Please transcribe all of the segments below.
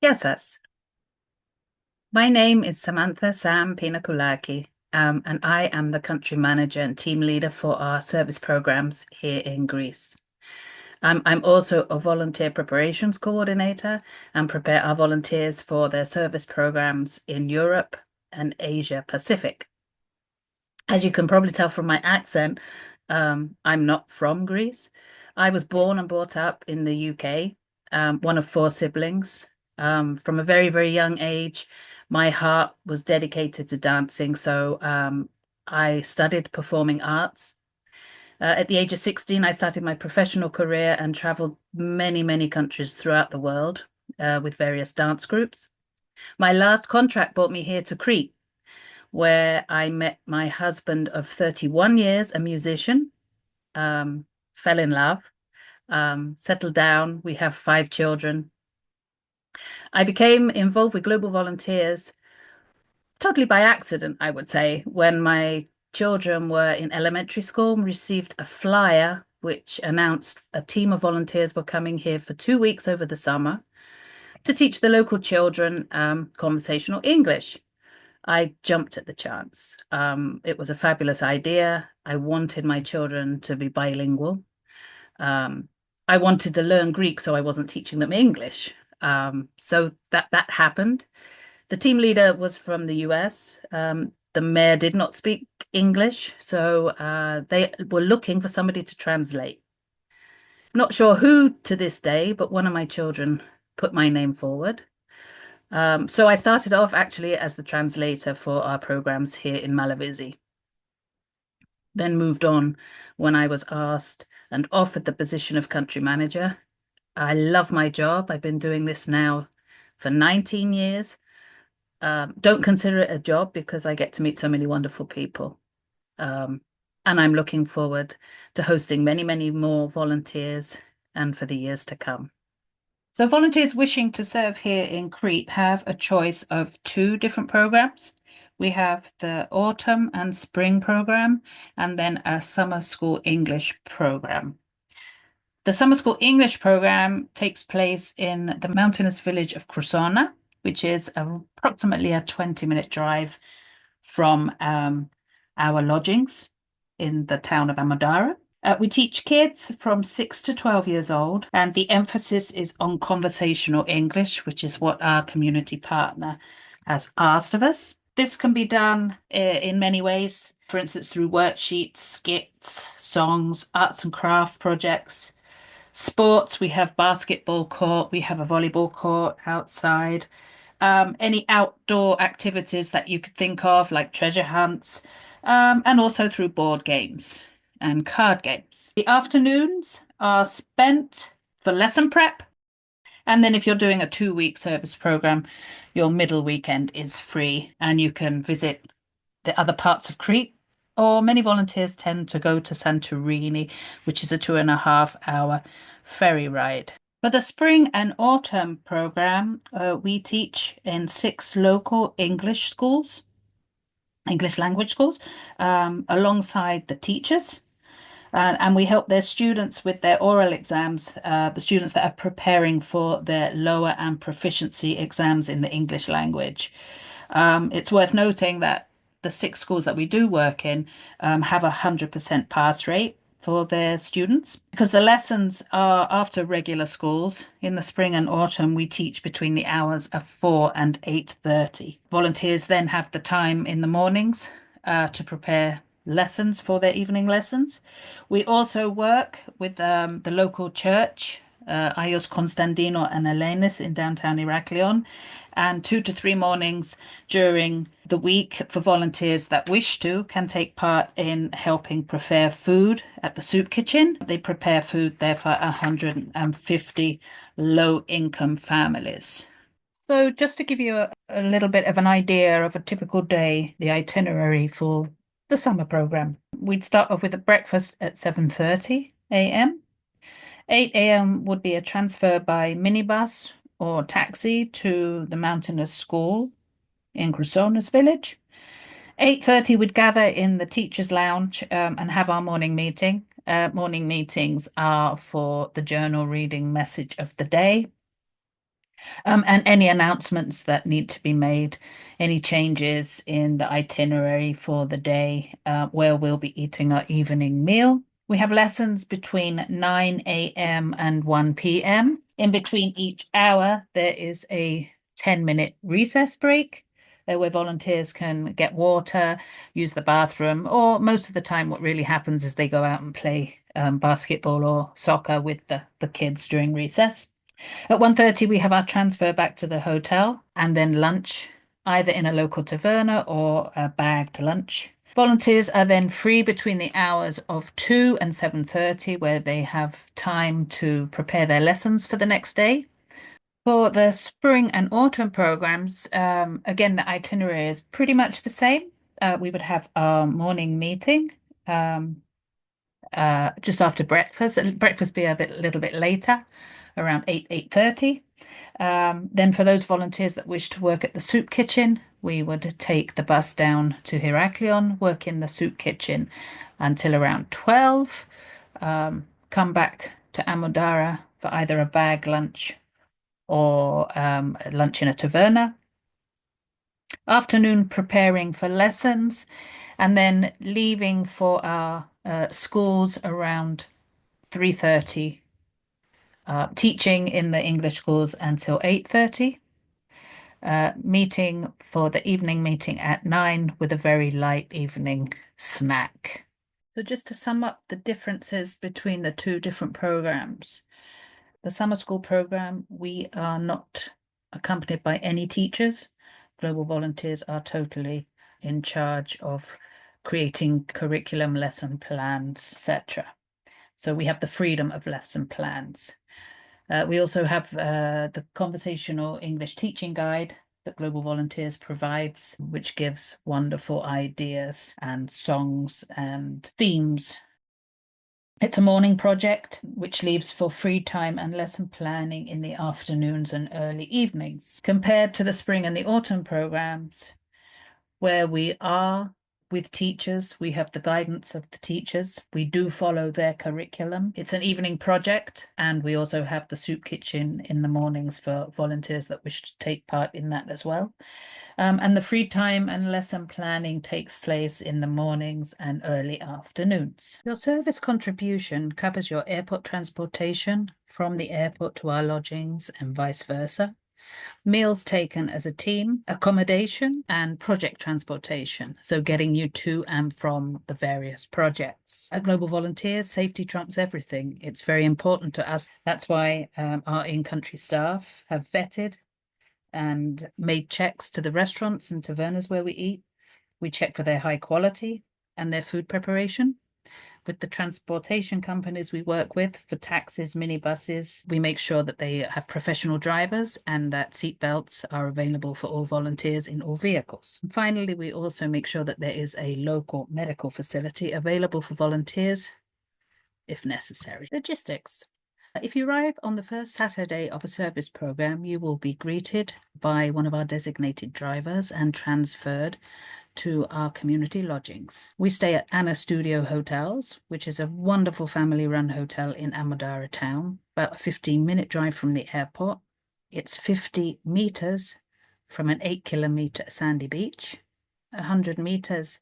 Yes. My name is Samantha Sam Pinakulaki, and I am the country manager and team leader for our service programs here in Greece. I'm also a volunteer preparations coordinator and prepare our volunteers for their service programs in Europe and Asia Pacific. As you can probably tell from my accent, I'm not from Greece. I was born and brought up in the UK, one of four siblings. From a very, very young age, my heart was dedicated to dancing. So I studied performing arts. At the age of 16, I started my professional career and traveled many, many countries throughout the world with various dance groups. My last contract brought me here to Crete, where I met my husband of 31 years, a musician, um, fell in love, settled down. We have five children. I became involved with Global Volunteers totally by accident, I would say, when my children were in elementary school, received a flyer which announced a team of volunteers were coming here for 2 weeks over the summer to teach the local children conversational English. I jumped at the chance. It was a fabulous idea. I wanted my children to be bilingual. Um, I wanted to learn Greek, so I wasn't teaching them English. So that happened. The team leader was from the US. The mayor did not speak English, so they were looking for somebody to translate. Not sure who to this day, but one of my children put my name forward. So I started off actually as the translator for our programs here in Malavisi, then moved on when I was asked and offered the position of country manager. I love my job. I've been doing this now for 19 years. Don't consider it a job because I get to meet so many wonderful people. Um, and I'm looking forward to hosting many, many more volunteers and for the years to come. So volunteers wishing to serve here in Crete have a choice of two different programs. We have the autumn and spring program, and then a summer school English program. The summer school English program takes place in the mountainous village of Crusona, which is approximately a 20-minute drive from our lodgings in the town of Amadara. We teach kids from 6 to 12 years old, and the emphasis is on conversational English, which is what our community partner has asked of us. This can be done in many ways, for instance, through worksheets, skits, songs, arts and craft projects. Sports, we have basketball court, we have a volleyball court outside. Any outdoor activities that you could think of, like treasure hunts, and also through board games and card games. The afternoons are spent for lesson prep. And then if you're doing a 2 week service program, your middle weekend is free and you can visit the other parts of Crete. Or many volunteers tend to go to Santorini, which is a 2.5 hour ferry ride. For the spring and autumn program, we teach in 6 local English schools, English language schools, alongside the teachers. And we help their students with their oral exams, the students that are preparing for their lower and proficiency exams in the English language. It's worth noting that the 6 schools that we do work in have 100% pass rate for their students because the lessons are after regular schools. In the spring and autumn, we teach between the hours of 4 and 8:30. Volunteers then have the time in the mornings to prepare lessons for their evening lessons. We also work with the local church, Ios Konstantino and Elenis in downtown Heraklion, and 2 to 3 mornings during the week for volunteers that wish to can take part in helping prepare food at the soup kitchen. They prepare food there for 150 low-income families. So just to give you a little bit of an idea of a typical day, the itinerary for the summer program. We'd start off with a breakfast at 7:30 a.m. 8 a.m. would be a transfer by minibus or taxi to the mountainous school in Crusona's village. 8:30 we'd gather in the teachers' lounge and have our morning meeting. Morning meetings are for the journal reading message of the day. And any announcements that need to be made, any changes in the itinerary for the day, where we'll be eating our evening meal. We have lessons between 9 a.m. and 1 p.m. In between each hour, there is a 10-minute recess break where volunteers can get water, use the bathroom, or most of the time, what really happens is they go out and play basketball or soccer with the kids during recess. At 1:30, we have our transfer back to the hotel and then lunch, either in a local taverna or a bagged lunch. Volunteers are then free between the hours of 2 and 7:30, where they have time to prepare their lessons for the next day. For the spring and autumn programs, again, the itinerary is pretty much the same. We would have our morning meeting um, just after breakfast. Breakfast be a little bit later, around 8:30. Then for those volunteers that wish to work at the soup kitchen, we would take the bus down to Heraklion, work in the soup kitchen until around 12, come back to Amodara for either a bag lunch or lunch in a taverna. Afternoon preparing for lessons, and then leaving for our schools around 3:30, teaching in the English schools until 8:30, meeting for the evening meeting at 9 with a very light evening snack. So just to sum up the differences between the two different programs. The summer school program, we are not accompanied by any teachers. Global volunteers are totally in charge of creating curriculum, lesson plans, etc. So we have the freedom of lesson plans. We also have the conversational English teaching guide that Global Volunteers provides, which gives wonderful ideas and songs and themes. It's a morning project which leaves for free time and lesson planning in the afternoons and early evenings, compared to the spring and the autumn programs, where we are with teachers. We have the guidance of the teachers. We do follow their curriculum. It's an evening project, and we also have the soup kitchen in the mornings for volunteers that wish to take part in that as well. And the free time and lesson planning takes place in the mornings and early afternoons. Your service contribution covers your airport transportation from the airport to our lodgings and vice versa, meals taken as a team, accommodation, and project transportation, so getting you to and from the various projects. At Global Volunteers, safety trumps everything. It's very important to us. That's why our in-country staff have vetted and made checks to the restaurants and tavernas where we eat. We check for their high quality and their food preparation. With the transportation companies we work with for taxis, minibuses, we make sure that they have professional drivers and that seat belts are available for all volunteers in all vehicles. And finally, we also make sure that there is a local medical facility available for volunteers if necessary. Logistics. If you arrive on the first Saturday of a service program, you will be greeted by one of our designated drivers and transferred to our community lodgings. We stay at Anna Studio Hotels, which is a wonderful family-run hotel in Amodara town, about a 15-minute drive from the airport. It's 50 meters from an 8-kilometer sandy beach, 100 meters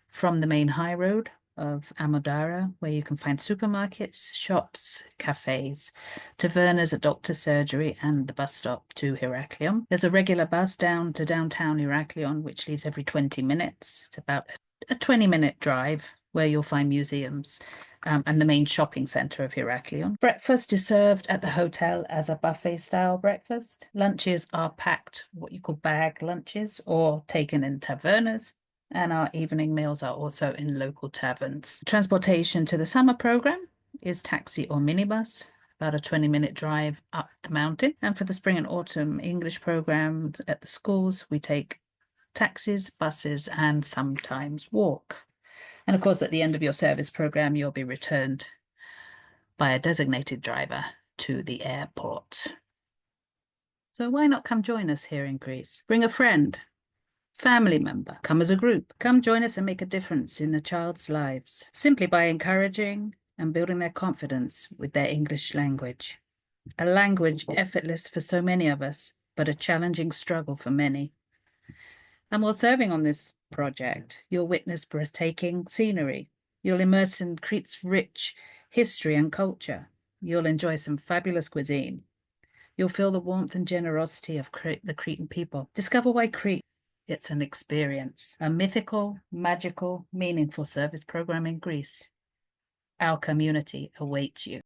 from the main high road of Amodara, where you can find supermarkets, shops, cafes, tavernas, a doctor's surgery, and the bus stop to Heraklion. There's a regular bus down to downtown Heraklion, which leaves every 20 minutes. It's about a 20-minute drive where you'll find museums and the main shopping centre of Heraklion. Breakfast is served at the hotel as a buffet-style breakfast. Lunches are packed, what you call bag lunches, or taken in tavernas. And our evening meals are also in local taverns. Transportation to the summer program is taxi or minibus, about a 20-minute drive up the mountain. And for the spring and autumn English programs at the schools, we take taxis, buses, and sometimes walk. And of course, at the end of your service program, you'll be returned by a designated driver to the airport. So why not come join us here in Greece? Bring a friend, family member, come as a group. Come join us and make a difference in the child's lives, simply by encouraging and building their confidence with their English language. a language effortless for so many of us, but a challenging struggle for many. And while serving on this project, you'll witness breathtaking scenery. You'll immerse in Crete's rich history and culture. You'll enjoy some fabulous cuisine. You'll feel the warmth and generosity of the Cretan people. Discover why Crete, it's an experience, a mythical, magical, meaningful service program in Greece. Our community awaits you.